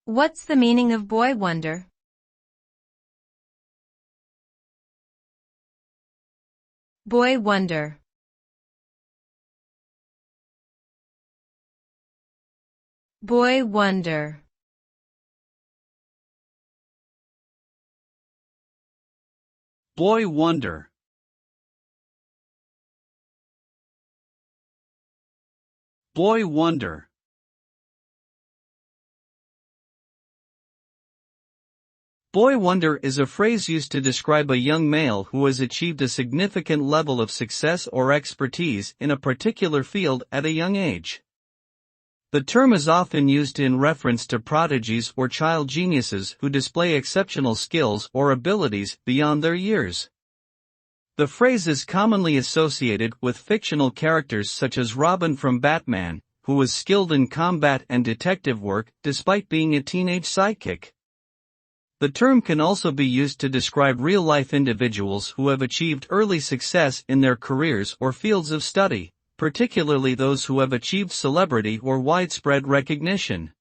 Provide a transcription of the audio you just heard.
What's the meaning of boy wonder? Boy wonder. Boy wonder. Boy wonder. Boy wonder. Boy wonder is a phrase used to describe a young male who has achieved a significant level of success or expertise in a particular field at a young age. The term is often used in reference to prodigies or child geniuses who display exceptional skills or abilities beyond their years. The phrase is commonly associated with fictional characters such as Robin from Batman, who was skilled in combat and detective work despite being a teenage sidekick. The term can also be used to describe real-life individuals who have achieved early success in their careers or fields of study, particularly those who have achieved celebrity or widespread recognition.